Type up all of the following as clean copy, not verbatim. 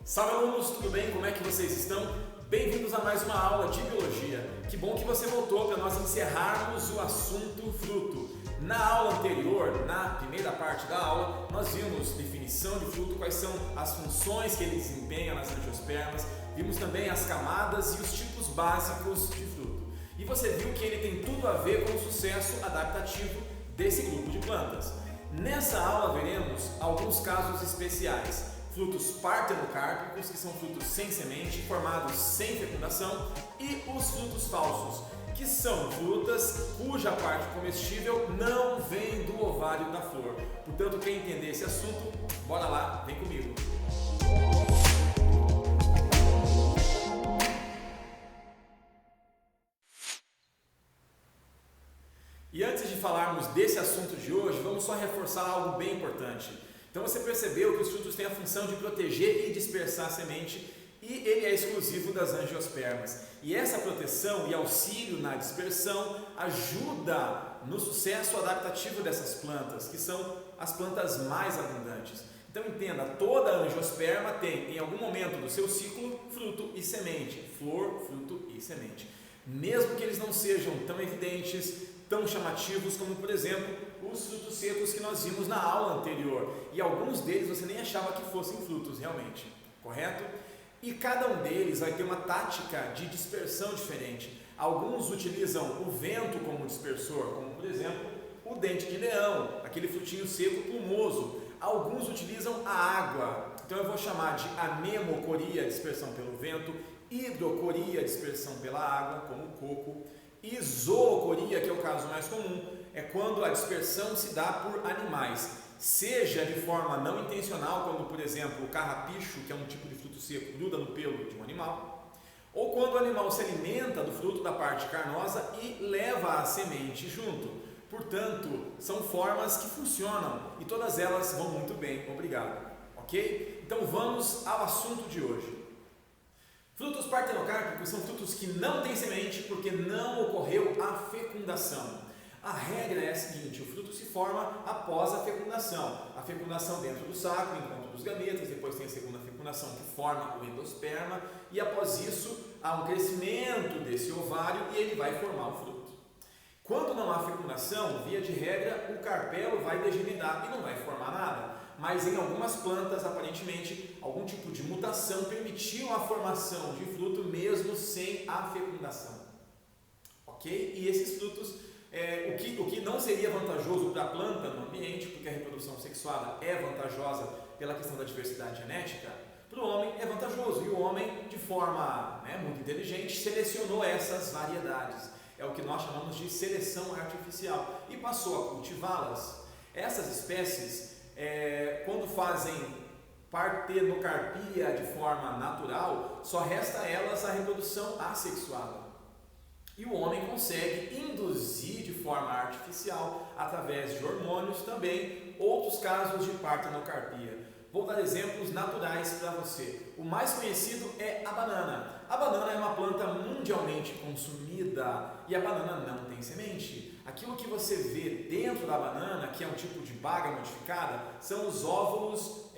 Salve alunos, tudo bem? Como é que vocês estão? Bem-vindos a mais uma aula de Biologia. Que bom que você voltou para nós encerrarmos o assunto fruto. Na aula anterior, na primeira parte da aula, nós vimos definição de fruto, quais são as funções que ele desempenha nas angiospermas, vimos também as camadas e os tipos básicos de fruto. E você viu que ele tem tudo a ver com o sucesso adaptativo desse grupo de plantas. Nessa aula veremos alguns casos especiais. Frutos partenocárpicos, que são frutos sem semente, formados sem fecundação, e os frutos falsos, que são frutas cuja parte comestível não vem do ovário da flor. Portanto, quem entender esse assunto, bora lá, vem comigo. E antes de falarmos desse assunto de hoje, vamos só reforçar algo bem importante. Então você percebeu que os frutos têm a função de proteger e dispersar a semente e ele é exclusivo das angiospermas. E essa proteção e auxílio na dispersão ajuda no sucesso adaptativo dessas plantas, que são as plantas mais abundantes. Então entenda, toda angiosperma tem em algum momento do seu ciclo fruto e semente, flor, fruto e semente. Mesmo que eles não sejam tão evidentes, tão chamativos como, por exemplo, os frutos secos que nós vimos na aula anterior. E alguns deles você nem achava que fossem frutos realmente, correto? E cada um deles vai ter uma tática de dispersão diferente. Alguns utilizam o vento como dispersor, como por exemplo o dente de leão, aquele frutinho seco plumoso. Alguns utilizam a água, então eu vou chamar de anemocoria, dispersão pelo vento, hidrocoria, dispersão pela água, como o coco, e zoocoria, que é o caso mais comum, é quando a dispersão se dá por animais, seja de forma não intencional, como por exemplo o carrapicho, que é um tipo de fruto seco, gruda no pelo de um animal, ou quando o animal se alimenta do fruto da parte carnosa e leva a semente junto. Portanto, são formas que funcionam e todas elas vão muito bem, obrigado, ok? Então vamos ao assunto de hoje. Frutos partenocárpicos são frutos que não têm semente porque não ocorreu a fecundação. A regra é a seguinte: o fruto se forma após a fecundação. A fecundação dentro do saco, encontro dos gametas, depois tem a segunda fecundação que forma o endosperma e após isso há um crescimento desse ovário e ele vai formar o fruto. Quando não há fecundação, via de regra, o carpelo vai degenerar e não vai formar nada. Mas em algumas plantas, aparentemente, algum tipo de mutação permitiu a formação de fruto mesmo sem a fecundação. Ok? E esses frutos, o que não seria vantajoso para a planta no ambiente, porque a reprodução sexuada é vantajosa pela questão da diversidade genética, para o homem é vantajoso. E o homem, de forma muito inteligente, selecionou essas variedades. É o que nós chamamos de seleção artificial e passou a cultivá-las. Essas espécies, quando fazem partenocarpia de forma natural, só resta a elas a reprodução assexuada. E o homem consegue induzir de forma artificial, através de hormônios, também outros casos de partenocarpia. Vou dar exemplos naturais para você. O mais conhecido é a banana. A banana é uma planta mundialmente consumida e a banana não tem semente. Aquilo que você vê dentro da banana, que é um tipo de baga modificada, são os óvulos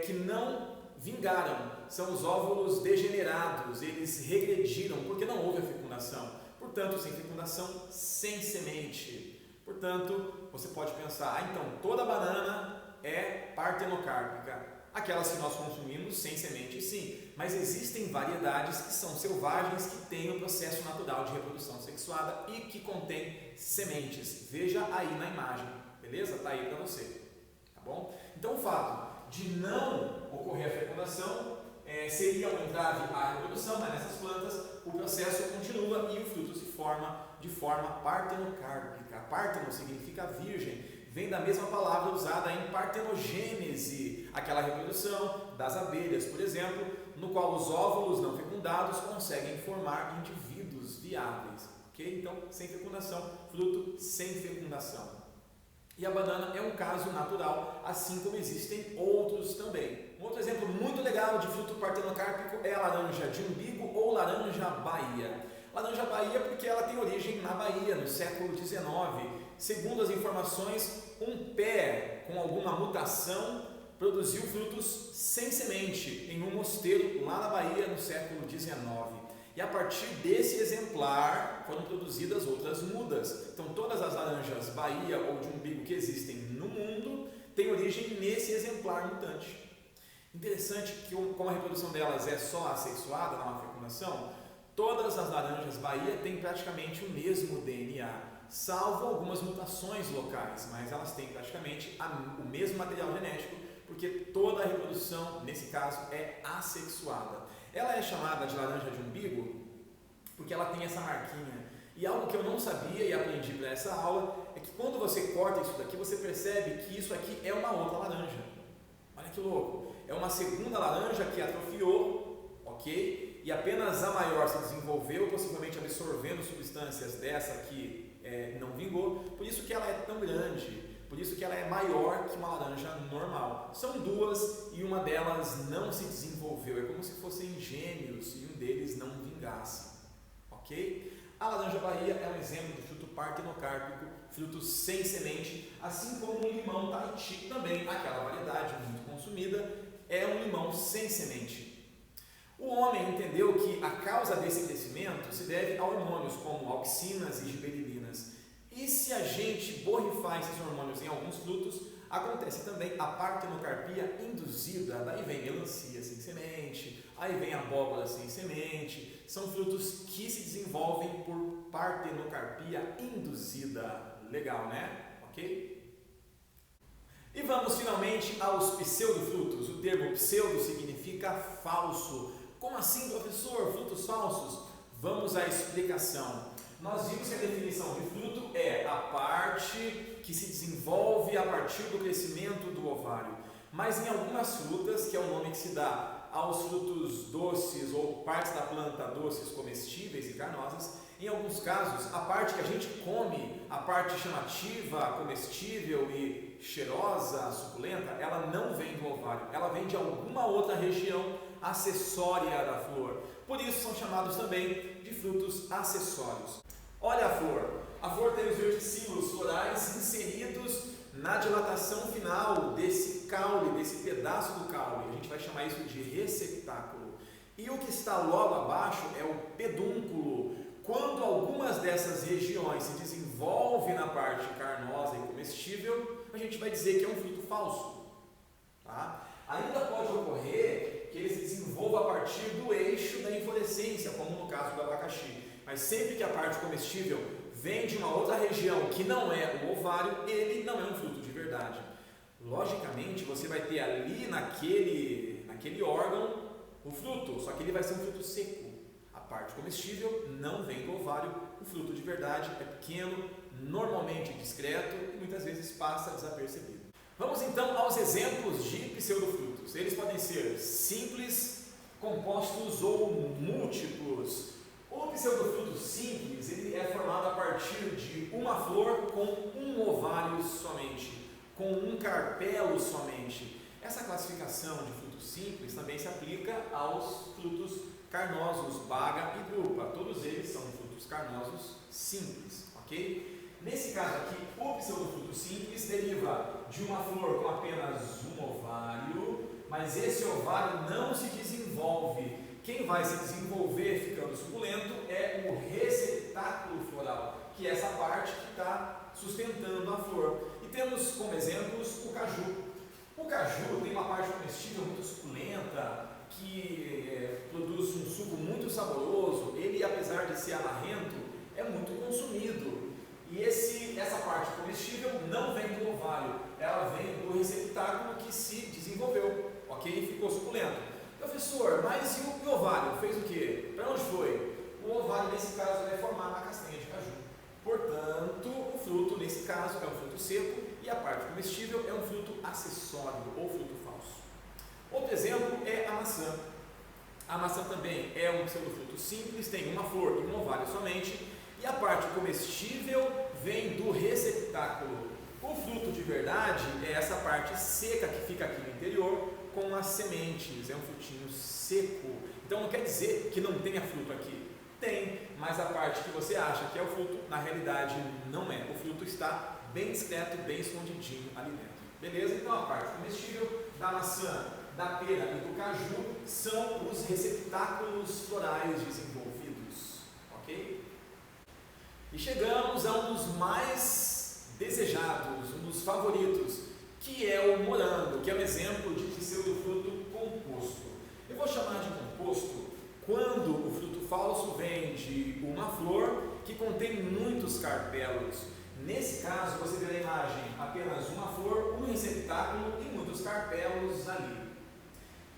que não vingaram, são os óvulos degenerados, eles regrediram porque não houve a fecundação. Portanto, sem fecundação, sem semente. Portanto, você pode pensar, então toda banana é partenocárpica. Aquelas que nós consumimos sem semente, sim, mas existem variedades que são selvagens, que têm o processo natural de reprodução sexuada e que contêm sementes. Veja aí na imagem, beleza? Está aí para você, tá bom? Então o fato de não ocorrer a fecundação seria um entrave à reprodução, mas nessas plantas o processo continua e o fruto se forma de forma partenocárpica. Parteno significa virgem, vem da mesma palavra usada em partenogênese, aquela reprodução das abelhas, por exemplo, no qual os óvulos não fecundados conseguem formar indivíduos viáveis, ok? Então, sem fecundação, fruto sem fecundação. E a banana é um caso natural, assim como existem outros também. Um outro exemplo muito legal de fruto partenocárpico é a laranja de umbigo ou laranja Bahia. Laranja Bahia porque ela tem origem na Bahia, no século XIX. Segundo as informações, um pé com alguma mutação produziu frutos sem semente em um mosteiro lá na Bahia no século XIX. E a partir desse exemplar foram produzidas outras mudas. Então todas as laranjas Bahia ou de umbigo que existem no mundo têm origem nesse exemplar mutante. Interessante que como a reprodução delas é só assexuada, não há fecundação, todas as laranjas Bahia têm praticamente o mesmo DNA, salvo algumas mutações locais, mas elas têm praticamente o mesmo material genético, porque toda a reprodução, nesse caso, é assexuada. Ela é chamada de laranja de umbigo porque ela tem essa marquinha. E algo que eu não sabia e aprendi para essa aula é que quando você corta isso daqui, você percebe que isso aqui é uma outra laranja. Olha que louco! É uma segunda laranja que atrofiou, ok? E apenas a maior se desenvolveu, possivelmente absorvendo substâncias dessa que não vingou. Por isso que ela é tão grande. Por isso que ela é maior que uma laranja normal. São duas e uma delas não se desenvolveu. É como se fossem gêmeos e um deles não vingasse. Ok? A laranja Bahia é um exemplo de fruto partenocárpico, fruto sem semente, assim como o limão Tahiti também, aquela variedade muito consumida, é um limão sem semente. O homem entendeu que a causa desse crescimento se deve a hormônios como auxinas e gibberelinas. E se a gente borrifar esses hormônios em alguns frutos, acontece também a partenocarpia induzida. Daí vem melancia sem semente, aí vem abóbora sem semente. São frutos que se desenvolvem por partenocarpia induzida. Legal, né? Ok? E vamos finalmente aos pseudofrutos. O termo pseudo significa falso. Como assim, professor? Frutos falsos? Vamos à explicação. Nós vimos que a definição de fruto é a parte que se desenvolve a partir do crescimento do ovário. Mas em algumas frutas, que é o nome que se dá aos frutos doces ou partes da planta doces, comestíveis e carnosas, em alguns casos, a parte que a gente come, a parte chamativa, comestível e cheirosa, suculenta, ela não vem do ovário, ela vem de alguma outra região acessória da flor. Por isso são chamados também de frutos acessórios. Olha a flor. A flor tem os verticilos florais inseridos na dilatação final desse caule, desse pedaço do caule. A gente vai chamar isso de receptáculo. E o que está logo abaixo é o pedúnculo. Quando algumas dessas regiões se desenvolvem na parte carnosa e comestível, a gente vai dizer que é um fruto falso. Tá? Ainda pode ocorrer que ele se desenvolva a partir do eixo da inflorescência, como no caso do abacaxi. Mas sempre que a parte comestível vem de uma outra região que não é o ovário, ele não é um fruto de verdade. Logicamente, você vai ter ali naquele órgão o fruto, só que ele vai ser um fruto seco. A parte comestível não vem do ovário, o fruto de verdade é pequeno, normalmente discreto e muitas vezes passa desapercebido. Vamos então aos exemplos de pseudofrutos. Eles podem ser simples, compostos ou múltiplos. O pseudofruto simples ele é formado a partir de uma flor com um ovário somente, com um carpelo somente. Essa classificação de frutos simples também se aplica aos frutos carnosos, baga e drupa. Todos eles são frutos carnosos simples, ok? Nesse caso aqui, o pseudofruto simples deriva de uma flor com apenas um ovário, mas esse ovário não se desenvolve. Quem vai se desenvolver ficando suculento é o receptáculo floral, que é essa parte que está sustentando a flor. E temos como exemplos o caju. O caju tem uma parte comestível muito suculenta, que produz um suco muito saboroso. Ele, apesar de ser amarrento, é muito consumido. E essa parte comestível não vem do ovário, ela vem do receptáculo que se desenvolveu, ok? E ficou suculento. Professor, mas e o ovário? Fez o quê? Para onde foi? O ovário, nesse caso, vai formar uma castanha de caju. Portanto, o fruto, nesse caso, é um fruto seco e a parte comestível é um fruto acessório ou fruto falso. Outro exemplo é a maçã. A maçã também é um pseudofruto simples, tem uma flor e um ovário somente, e a parte comestível vem do receptáculo. O fruto de verdade é essa parte seca que fica aqui no interior, com as sementes, é um frutinho seco. Então não quer dizer que não tenha fruto aqui. Tem, mas a parte que você acha que é o fruto, na realidade não é. O fruto está bem discreto, bem escondidinho ali dentro. Beleza? Então a parte comestível da maçã, da pera e do caju são os receptáculos florais desenvolvidos, ok? E chegamos a um dos mais desejados, um dos favoritos, que é o morango, que é um exemplo de pseudofruto composto. Eu vou chamar de composto quando o fruto falso vem de uma flor que contém muitos carpelos. Nesse caso, você vê na imagem apenas uma flor, um receptáculo e muitos carpelos ali.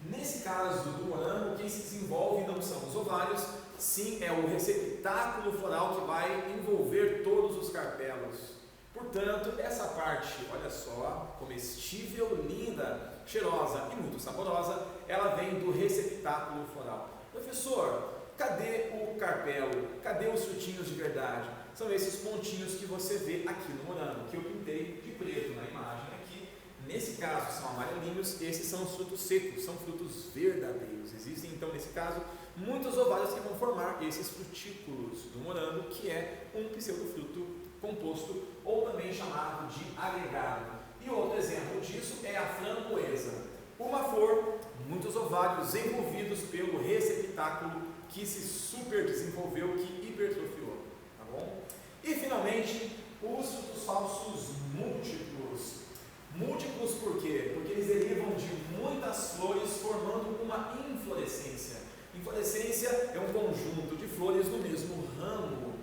Nesse caso do morango, quem se desenvolve não são os ovários, sim é o receptáculo floral que vai envolver todos os carpelos. Portanto, essa parte, olha só, comestível, linda, cheirosa e muito saborosa, ela vem do receptáculo floral. Professor, cadê o carpelo? Cadê os frutinhos de verdade? São esses pontinhos que você vê aqui no morango, que eu pintei de preto na imagem aqui. Nesse caso são amarelinhos, esses são os frutos secos, são frutos verdadeiros. Existem então nesse caso muitos ovários que vão formar esses frutículos do morango, que é um pseudofruto composto, ou também chamado de agregado. E outro exemplo disso é a framboesa. Uma flor, muitos ovários envolvidos pelo receptáculo que se super desenvolveu, que hipertrofiou, tá bom? E finalmente, os frutos falsos múltiplos. Múltiplos por quê? Porque eles derivam de muitas flores formando uma inflorescência. Inflorescência é um conjunto de flores no mesmo ramo.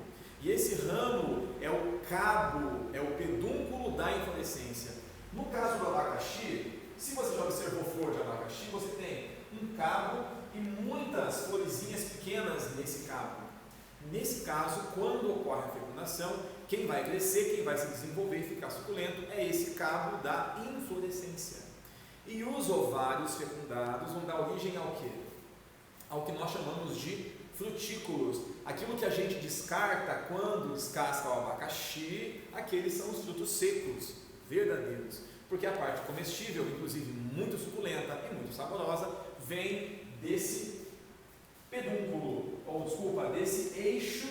E esse ramo é o cabo, é o pedúnculo da inflorescência. No caso do abacaxi, se você já observou flor de abacaxi, você tem um cabo e muitas florezinhas pequenas nesse cabo. Nesse caso, quando ocorre a fecundação, quem vai crescer, quem vai se desenvolver e ficar suculento é esse cabo da inflorescência. E os ovários fecundados vão dar origem ao quê? Ao que nós chamamos de frutículos. Aquilo que a gente descarta quando descasca o abacaxi, aqueles são os frutos secos, verdadeiros. Porque a parte comestível, inclusive muito suculenta e muito saborosa, vem desse pedúnculo, ou desculpa, desse eixo,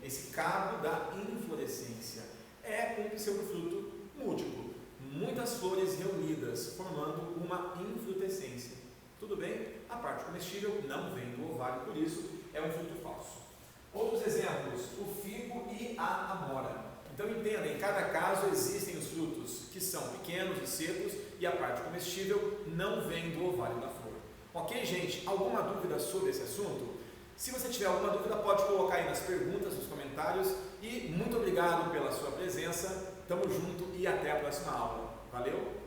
esse cabo da inflorescência. É um pseudofruto múltiplo, muitas flores reunidas, formando uma infrutescência. Tudo bem? A parte comestível não vem do ovário, por isso é um fruto falso. Outros exemplos, o figo e a amora. Então entenda, em cada caso existem os frutos que são pequenos e secos e a parte comestível não vem do ovário da flor. Ok, gente? Alguma dúvida sobre esse assunto? Se você tiver alguma dúvida, pode colocar aí nas perguntas, nos comentários. E muito obrigado pela sua presença. Tamo junto e até a próxima aula. Valeu!